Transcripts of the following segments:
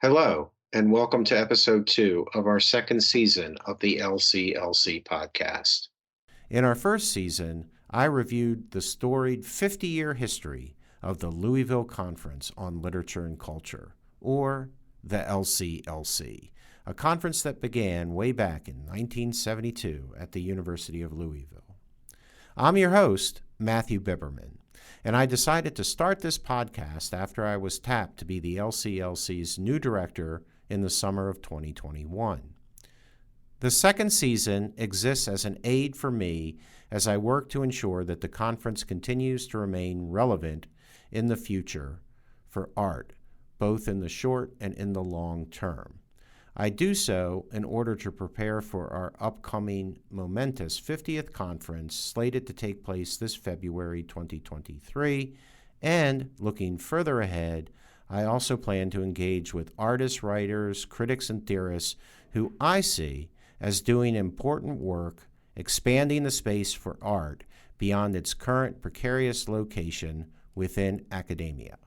Hello, and welcome to episode 2 of our second season of the LCLC podcast. In our first season, I reviewed the storied 50-year history of the Louisville Conference on Literature and Culture, or the LCLC, a conference that began way back in 1972 at the University of Louisville. I'm your host, Matthew Biberman, and I decided to start this podcast after I was tapped to be the LCLC's new director in the summer of 2021. The second season exists as an aid for me as I work to ensure that the conference continues to remain relevant in the future for art, both in the short and in the long term. I do so in order to prepare for our upcoming momentous 50th conference slated to take place this February 2023, and looking further ahead, I also plan to engage with artists, writers, critics, and theorists who I see as doing important work, expanding the space for art beyond its current precarious location within academia.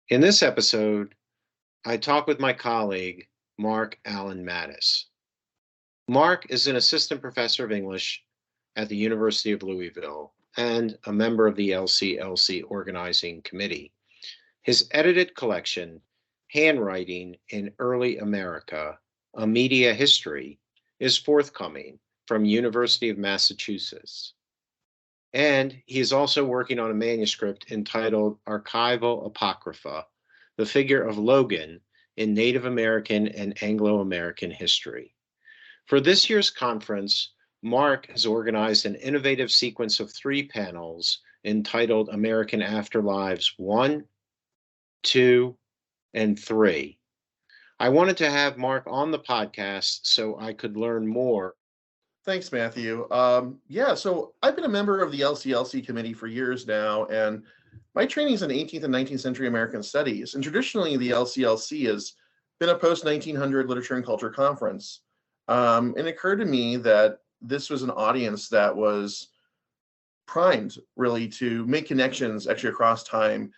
In this episode, I talk with my colleague, Mark Allen Mattis. Mark is an assistant professor of English at the University of Louisville and a member of the LCLC organizing committee. His edited collection, Handwriting in Early America, A Media History, is forthcoming from University of Massachusetts. And he is also working on a manuscript entitled Archival Apocrypha, the figure of Logan in Native American and Anglo-American history. For this year's conference, Mark has organized an innovative sequence of 3 panels entitled American Afterlives 1, 2, and 3. I wanted to have Mark on the podcast so I could learn more. Thanks, Matthew. So I've been a member of the LCLC committee for years now, and my training is in 18th and 19th century American studies. And traditionally, the LCLC has been a post-1900 literature and culture conference. And it occurred to me that this was an audience that was primed, really, to make connections actually across time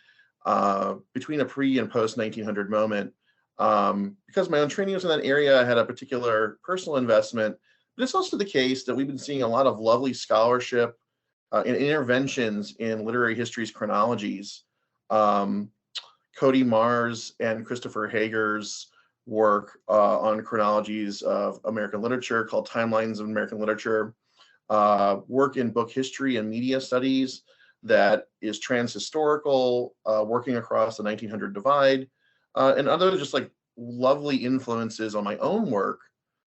between a pre- and post-1900 moment. Because my own training was in that area, I had a particular personal investment. But it's also the case that we've been seeing a lot of lovely scholarship and interventions in literary history's chronologies. Cody Mars and Christopher Hager's work on chronologies of American literature called Timelines of American Literature, work in book history and media studies that is transhistorical, working across the 1900 divide, and other just like lovely influences on my own work,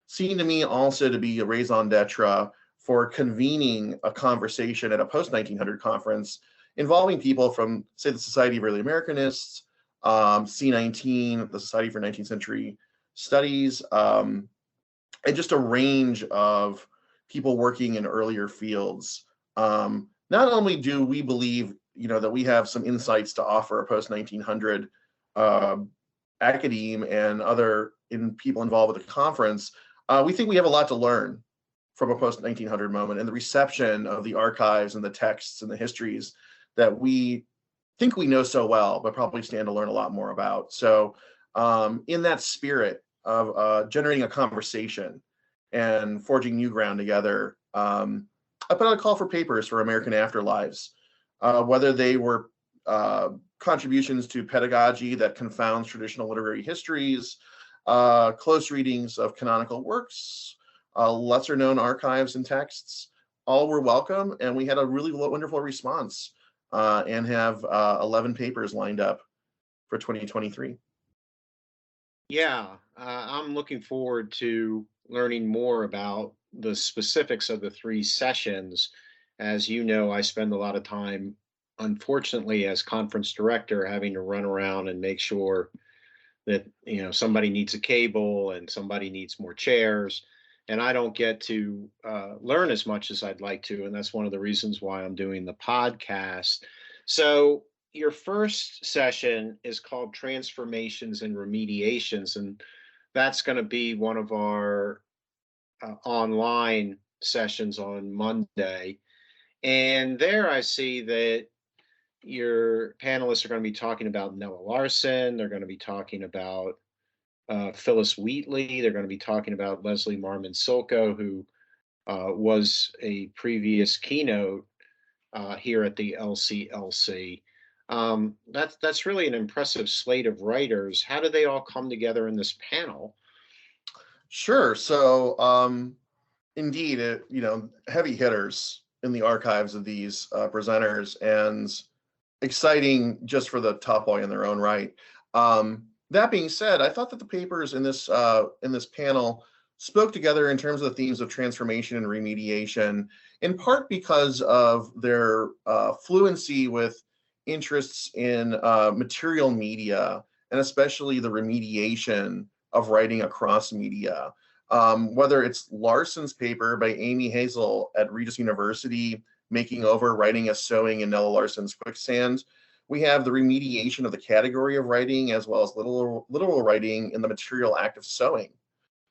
seem to me also to be a raison d'etre for convening a conversation at a post-1900 conference involving people from, say, the Society of Early Americanists, C19, the Society for 19th Century Studies, and just a range of people working in earlier fields. Not only do we believe, that we have some insights to offer a post-1900 academe and other people involved with the conference, we think we have a lot to learn from a post-1900 moment and the reception of the archives and the texts and the histories that we think we know so well, but probably stand to learn a lot more about. So in that spirit of generating a conversation and forging new ground together, I put out a call for papers for American Afterlives, whether they were contributions to pedagogy that confounds traditional literary histories, close readings of canonical works, lesser known archives and texts, all were welcome. And we had a really wonderful response and have 11 papers lined up for 2023. Yeah, I'm looking forward to learning more about the specifics of the 3 sessions. As you know, I spend a lot of time, unfortunately, as conference director, having to run around and make sure that somebody needs a cable and somebody needs more chairs, and I don't get to learn as much as I'd like to, and that's one of the reasons why I'm doing the podcast. So your first session is called Transformations and Remediations, and that's going to be one of our online sessions on Monday. And there I see that your panelists are going to be talking about Noah Larson. They're going to be talking about Phillis Wheatley. They're going to be talking about Leslie Marmon Silko, who was a previous keynote here at the LCLC. That's really an impressive slate of writers. How do they all come together in this panel? Sure. So, indeed, heavy hitters in the archives of these presenters, and exciting just for the top line in their own right. That being said, I thought that the papers in this panel spoke together in terms of the themes of transformation and remediation, in part because of their fluency with interests in material media, and especially the remediation of writing across media. Whether it's Larson's paper by Amy Hazel at Regis University, Making Over Writing as Sewing in Nella Larson's Quicksand, we have the remediation of the category of writing, as well as literal writing in the material act of sewing,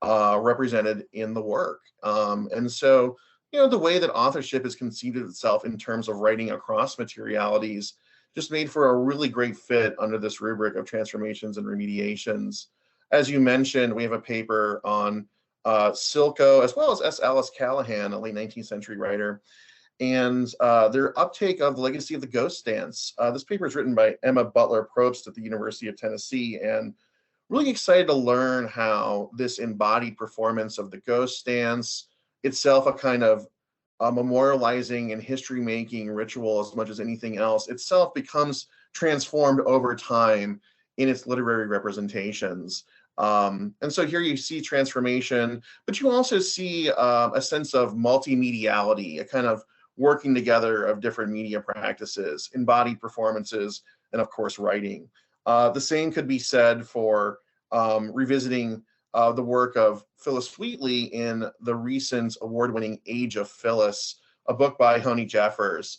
represented in the work. And so, the way that authorship has conceived of itself in terms of writing across materialities just made for a really great fit under this rubric of transformations and remediations. As you mentioned, we have a paper on Silko, as well as S. Alice Callahan, a late 19th century writer, and their uptake of the legacy of the ghost dance. This paper is written by Emma Butler Probst at the University of Tennessee, and really excited to learn how this embodied performance of the ghost dance, itself a kind of memorializing and history-making ritual as much as anything else, itself becomes transformed over time in its literary representations. And so here you see transformation, but you also see a sense of multimediality, a kind of working together of different media practices, embodied performances, and of course, writing. The same could be said for revisiting the work of Phillis Wheatley in the recent award-winning Age of Phillis, a book by Honey Jeffers.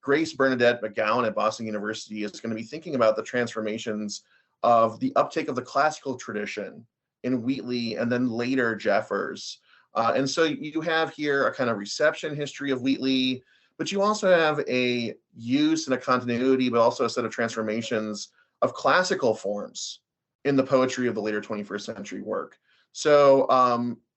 Grace Bernadette McGowan at Boston University is going to be thinking about the transformations of the uptake of the classical tradition in Wheatley and then later Jeffers. And so you have here a kind of reception history of Wheatley, but you also have a use and a continuity, but also a set of transformations of classical forms in the poetry of the later 21st century work. So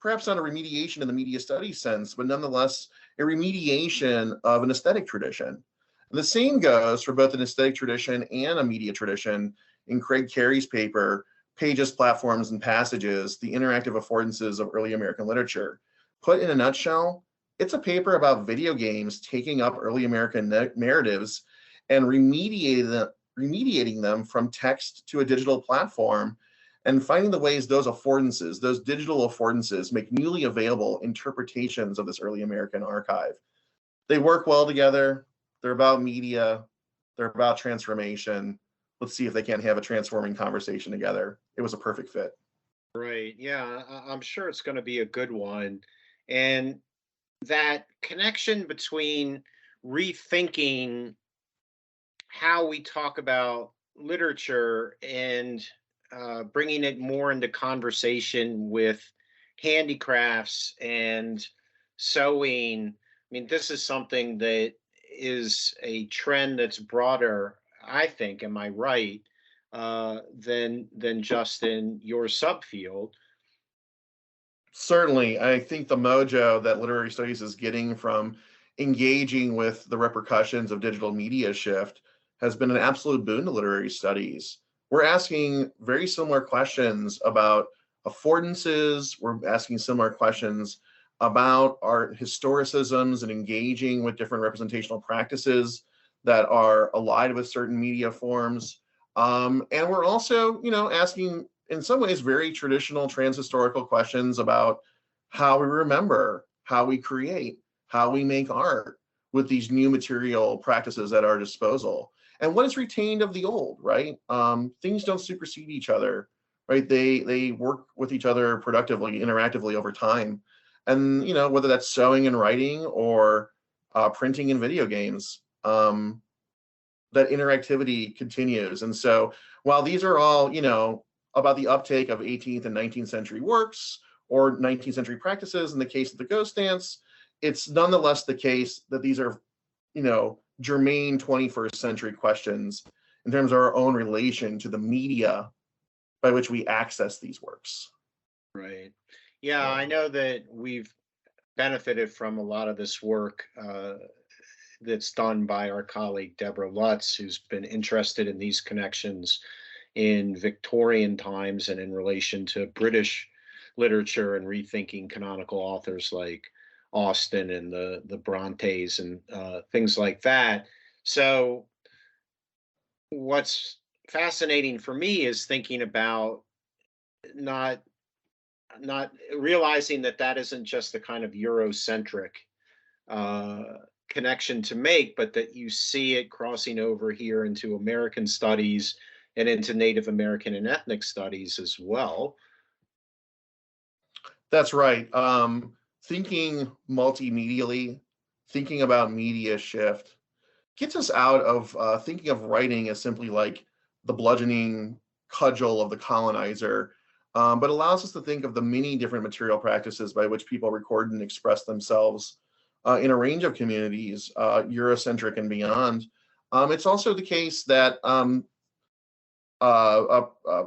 perhaps not a remediation in the media studies sense, but nonetheless a remediation of an aesthetic tradition. And the same goes for both an aesthetic tradition and a media tradition in Craig Carey's paper, Pages, Platforms, and Passages, The Interactive Affordances of Early American Literature. Put in a nutshell, it's a paper about video games taking up early American narratives and remediating them from text to a digital platform, and finding the ways those affordances, those digital affordances, make newly available interpretations of this early American archive. They work well together. They're about media. They're about transformation. Let's see if they can't have a transforming conversation together. It was a perfect fit. Right. Yeah, I'm sure it's going to be a good one. And that connection between rethinking how we talk about literature and bringing it more into conversation with handicrafts and sewing. I mean, this is something that is a trend that's broader, I think, am I right, than just in your subfield. Certainly, I think the mojo that literary studies is getting from engaging with the repercussions of digital media shift has been an absolute boon to literary studies. We're asking very similar questions about affordances. We're asking similar questions about art historicisms and engaging with different representational practices that are allied with certain media forms. And we're also, asking in some ways very traditional transhistorical questions about how we remember, how we create, how we make art with these new material practices at our disposal, and what is retained of the old, right? Things don't supersede each other, right? They work with each other productively, interactively over time. And, whether that's sewing and writing or printing and video games, that interactivity continues. And so while these are all, about the uptake of 18th and 19th century works or 19th century practices in the case of the ghost dance, it's nonetheless the case that these are, germane 21st century questions in terms of our own relation to the media by which we access these works. Right. Yeah, I know that we've benefited from a lot of this work that's done by our colleague Deborah Lutz, who's been interested in these connections in Victorian times and in relation to British literature and rethinking canonical authors like Austen and the Brontes and things like that. So what's fascinating for me is thinking about not realizing that that isn't just a kind of Eurocentric connection to make, but that you see it crossing over here into American studies and into Native American and ethnic studies as well. That's right. Thinking multimedially, thinking about media shift gets us out of thinking of writing as simply like the bludgeoning cudgel of the colonizer, but allows us to think of the many different material practices by which people record and express themselves in a range of communities, Eurocentric and beyond. It's also the case that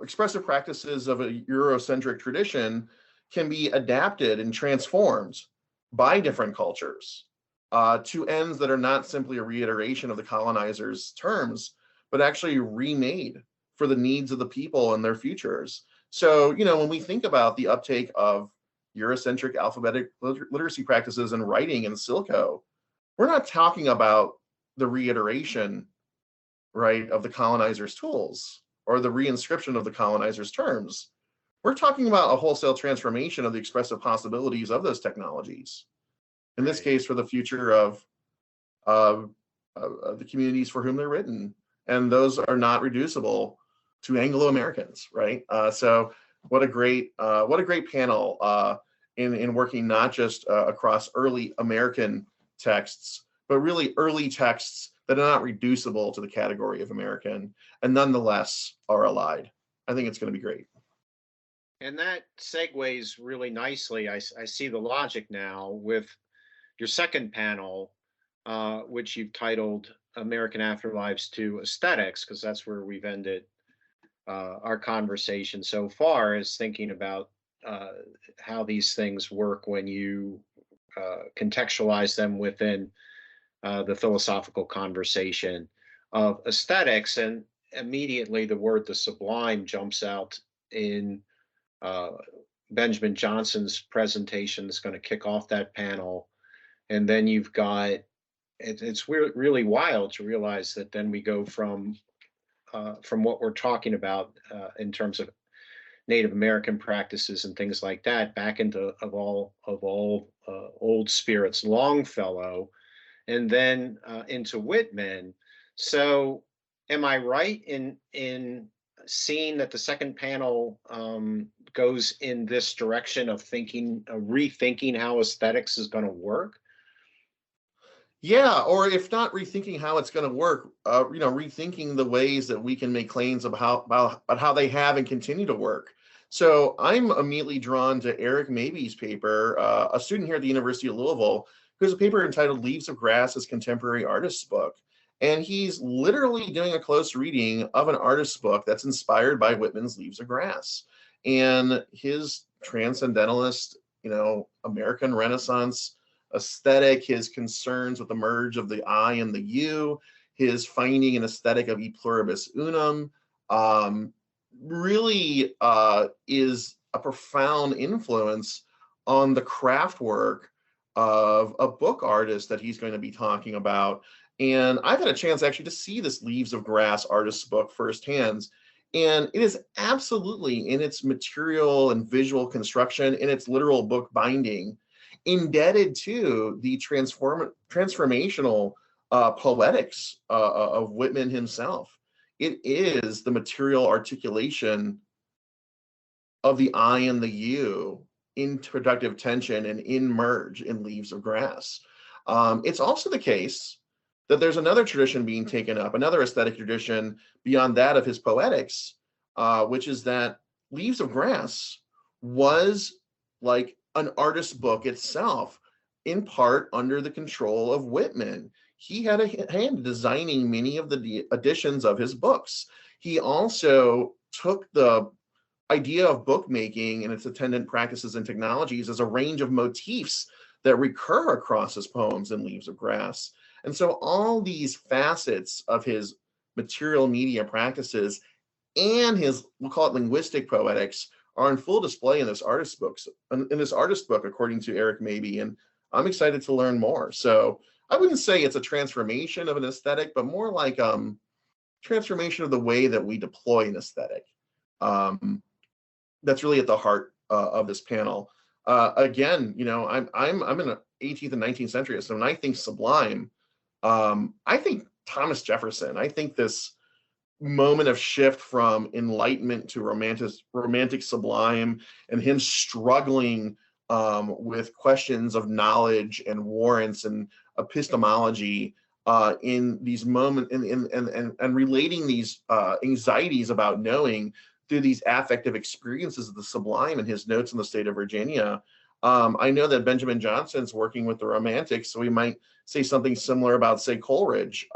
expressive practices of a Eurocentric tradition can be adapted and transformed by different cultures to ends that are not simply a reiteration of the colonizers' terms, but actually remade for the needs of the people and their futures. So, when we think about the uptake of Eurocentric alphabetic literacy practices and writing in Silko, we're not talking about the reiteration, right, of the colonizers' tools or the reinscription of the colonizers' terms. We're talking about a wholesale transformation of the expressive possibilities of those technologies. In this case, for the future of the communities for whom they're written, and those are not reducible to Anglo-Americans, right? So, what a great panel in working not just across early American texts, but really early texts that are not reducible to the category of American, and nonetheless are allied. I think it's going to be great. And that segues really nicely. I see the logic now with your second panel, which you've titled American Afterlives to Aesthetics, because that's where we've ended our conversation so far, is thinking about how these things work when you contextualize them within the philosophical conversation of aesthetics. And immediately the word the sublime jumps out in Benjamin Johnson's presentation that's going to kick off that panel. And then you've got, it's really wild to realize that then we go from what we're talking about in terms of Native American practices and things like that, back into of all old spirits, Longfellow, and then into Whitman. So, am I right in seeing that the second panel goes in this direction of rethinking how aesthetics is going to work? Yeah, or if not rethinking how it's going to work, rethinking the ways that we can make claims about how they have and continue to work. So I'm immediately drawn to Eric Mabey's paper, a student here at the University of Louisville, who has a paper entitled Leaves of Grass as Contemporary Artist's Book. And he's literally doing a close reading of an artist's book that's inspired by Whitman's Leaves of Grass. And his transcendentalist, American Renaissance aesthetic, his concerns with the merge of the I and the U, his finding an aesthetic of e pluribus unum, really is a profound influence on the craft work of a book artist that he's going to be talking about. And I've had a chance actually to see this Leaves of Grass artist's book firsthand. And it is absolutely, in its material and visual construction, in its literal book binding, indebted to the transformational poetics of Whitman himself. It is the material articulation of the I and the U in productive tension and in merge in Leaves of Grass. It's also the case that there's another tradition being taken up, another aesthetic tradition beyond that of his poetics, which is that Leaves of Grass was like an artist's book itself, in part under the control of Whitman. He had a hand designing many of the editions of his books. He also took the idea of bookmaking and its attendant practices and technologies as a range of motifs that recur across his poems in Leaves of Grass. And so all these facets of his material media practices and his, we'll call it linguistic poetics, are in full display in this artist book, according to Eric Mabey. And I'm excited to learn more. So I wouldn't say it's a transformation of an aesthetic, but more like transformation of the way that we deploy an aesthetic. That's really at the heart of this panel. Again, I'm an 18th and 19th centuryist, so when I think sublime, I think Thomas Jefferson. I think this moment of shift from enlightenment to romantic sublime, and him struggling with questions of knowledge and warrants and epistemology in these moments, and relating these anxieties about knowing through these affective experiences of the sublime in his notes on the state of Virginia. I know that Benjamin Johnson's working with the Romantics, so we might say something similar about, say, Coleridge.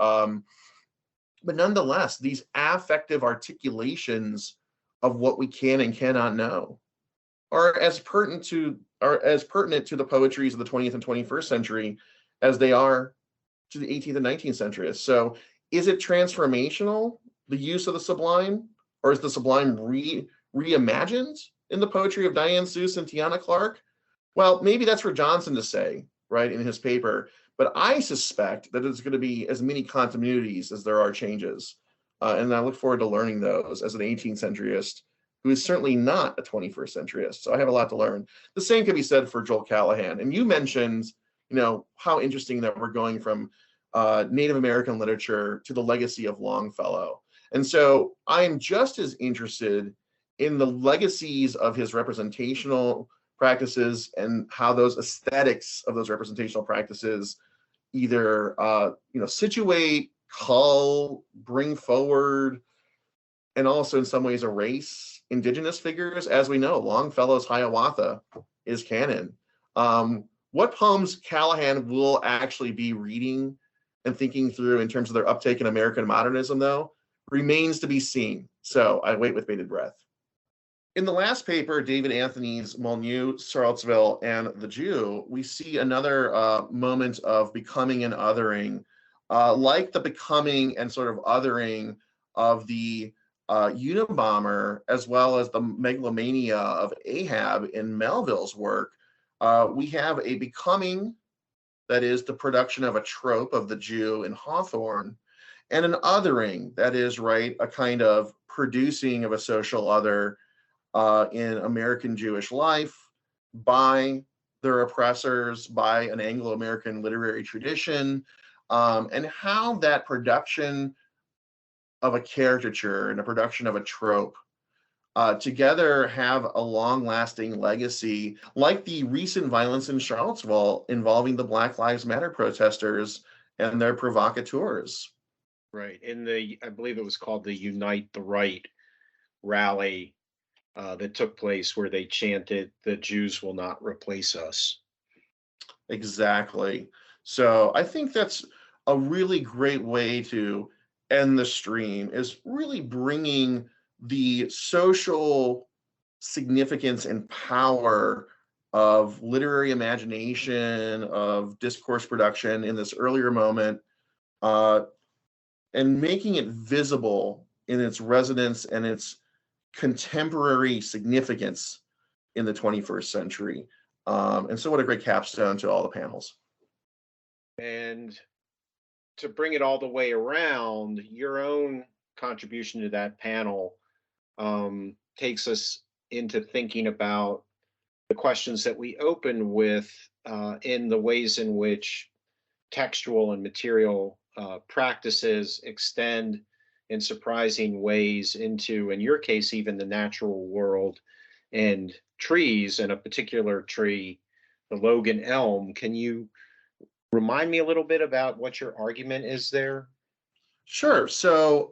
But nonetheless, these affective articulations of what we can and cannot know are as pertinent to the poetries of the 20th and 21st century as they are to the 18th and 19th centuries. So is it transformational, the use of the sublime, or is the sublime reimagined in the poetry of Diane Seuss and Tiana Clark? Well, maybe that's for Johnson to say, right, in his paper. But I suspect that it's going to be as many continuities as there are changes. And I look forward to learning those as an 18th centuryist who is certainly not a 21st centuryist. So I have a lot to learn. The same can be said for Joel Callahan. And you mentioned, how interesting that we're going from Native American literature to the legacy of Longfellow. And so I am just as interested in the legacies of his representational practices and how those aesthetics of those representational practices either situate, cull, bring forward, and also in some ways erase indigenous figures. As we know, Longfellow's Hiawatha is canon. What poems Callahan will actually be reading and thinking through in terms of their uptake in American modernism, though, remains to be seen. So I wait with bated breath. In the last paper, David Anthony's Molyneux, Charlottesville, and the Jew, we see another moment of becoming and othering, like the becoming and sort of othering of the Unabomber, as well as the megalomania of Ahab in Melville's work. We have a becoming that is the production of a trope of the Jew in Hawthorne, and an othering that is, right, a kind of producing of a social other in American Jewish life by their oppressors, by an Anglo-American literary tradition, and how that production of a caricature and a production of a trope together have a long-lasting legacy, like the recent violence in Charlottesville involving the Black Lives Matter protesters and their provocateurs. Right. I believe it was called the Unite the Right rally that took place, where they chanted, "The Jews will not replace us." Exactly. So I think that's a really great way to end the stream, is really bringing the social significance and power of literary imagination, of discourse production in this earlier moment, and making it visible in its resonance and its contemporary significance in the 21st century. And so what a great capstone to all the panels. And to bring it all the way around, your own contribution to that panel takes us into thinking about the questions that we open with in the ways in which textual and material practices extend in surprising ways into, in your case, even the natural world and trees, and a particular tree, the Logan elm. Can you remind me a little bit about what your argument is there? Sure. So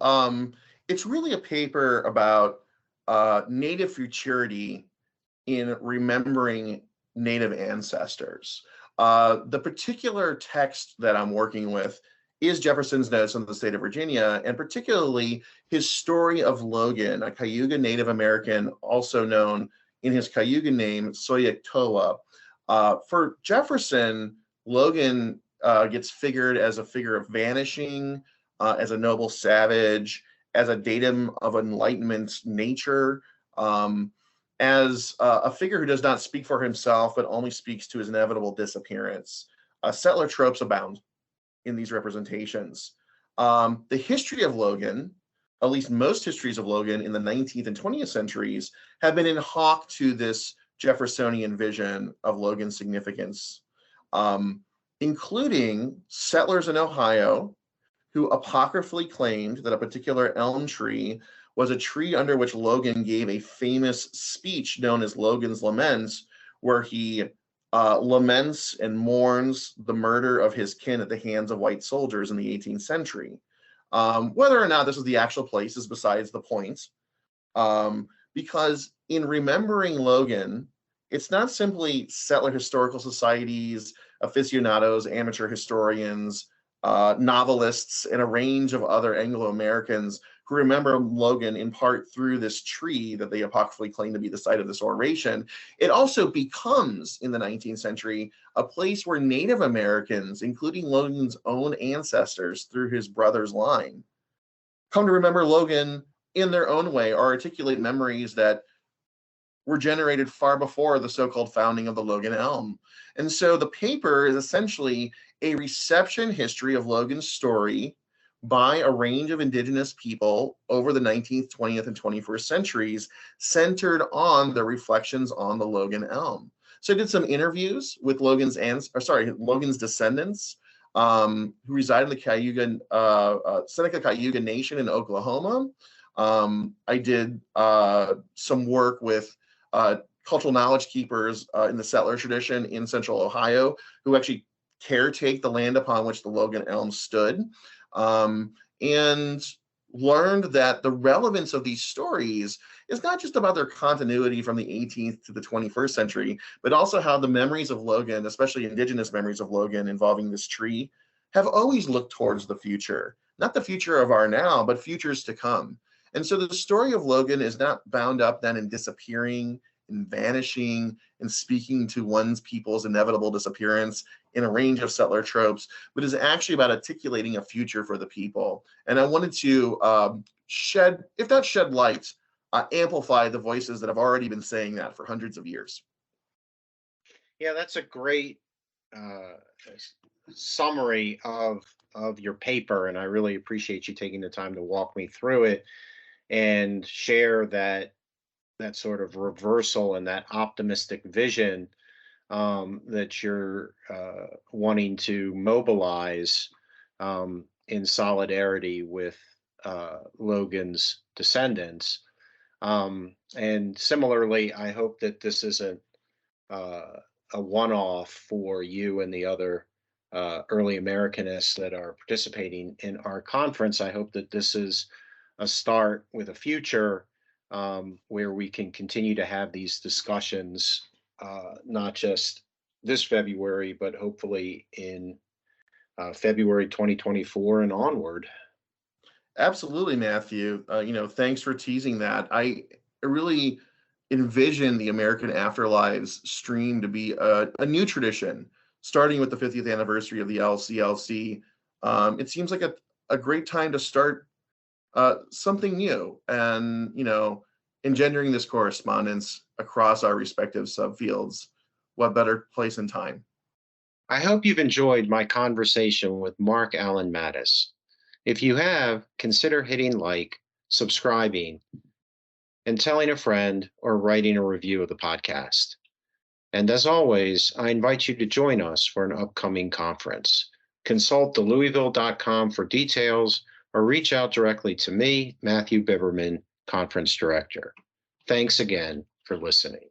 it's really a paper about Native futurity in remembering Native ancestors. The particular text that I'm working with is Jefferson's notes on the state of Virginia, and particularly his story of Logan, a Cayuga Native American, also known in his Cayuga name, Soyektoa. For Jefferson, Logan gets figured as a figure of vanishing, as a noble savage, as a datum of Enlightenment nature, as a figure who does not speak for himself, but only speaks to his inevitable disappearance. Settler tropes abound in these representations. The history of Logan, at least most histories of Logan in the 19th and 20th centuries, have been in hock to this Jeffersonian vision of Logan's significance, including settlers in Ohio who apocryphally claimed that a particular elm tree was a tree under which Logan gave a famous speech known as Logan's Laments, where he laments and mourns the murder of his kin at the hands of white soldiers in the 18th century. Whether or not this was the actual place is besides the point, because in remembering Logan, it's not simply settler historical societies, aficionados, amateur historians, novelists, and a range of other Anglo-Americans who remember Logan in part through this tree that they apocryphally claim to be the site of this oration. It also becomes, in the 19th century, a place where Native Americans, including Logan's own ancestors through his brother's line, come to remember Logan in their own way or articulate memories that were generated far before the so-called founding of the Logan Elm. And so the paper is essentially a reception history of Logan's story by a range of indigenous people over the 19th, 20th, and 21st centuries, centered on their reflections on the Logan Elm. So I did some interviews with Logan's descendants, who reside in the Cayuga, Seneca Cayuga Nation in Oklahoma. I did some work with cultural knowledge keepers in the settler tradition in central Ohio, who actually caretake the land upon which the Logan Elm stood, and learned that the relevance of these stories is not just about their continuity from the 18th to the 21st century, but also how the memories of Logan, especially indigenous memories of Logan involving this tree, have always looked towards the future, not the future of our now, but futures to come. And so the story of Logan is not bound up then in disappearing, in vanishing, and speaking to one's people's inevitable disappearance in a range of settler tropes, but is actually about articulating a future for the people. And I wanted to shed, if not shed light, amplify the voices that have already been saying that for hundreds of years. Yeah, that's a great summary of your paper, and I really appreciate you taking the time to walk me through it and share that sort of reversal and that optimistic vision that you're wanting to mobilize in solidarity with Logan's descendants. And similarly, I hope that this isn't a one-off for you and the other early Americanists that are participating in our conference. I hope that this is a start with a future where we can continue to have these discussions, not just this February, but hopefully in February 2024 and onward. Absolutely, Matthew. Thanks for teasing that. I really envision the American Afterlives stream to be a new tradition, starting with the 50th anniversary of the LCLC. It seems like a great time to start something new and, engendering this correspondence across our respective subfields. What better place and time? I hope you've enjoyed my conversation with Mark Allen Mattis. If you have, consider hitting like, subscribing, and telling a friend or writing a review of the podcast. And as always, I invite you to join us for an upcoming conference. Consult thelouisville.com for details or reach out directly to me, Matthew Biberman, Conference Director. Thanks again for listening.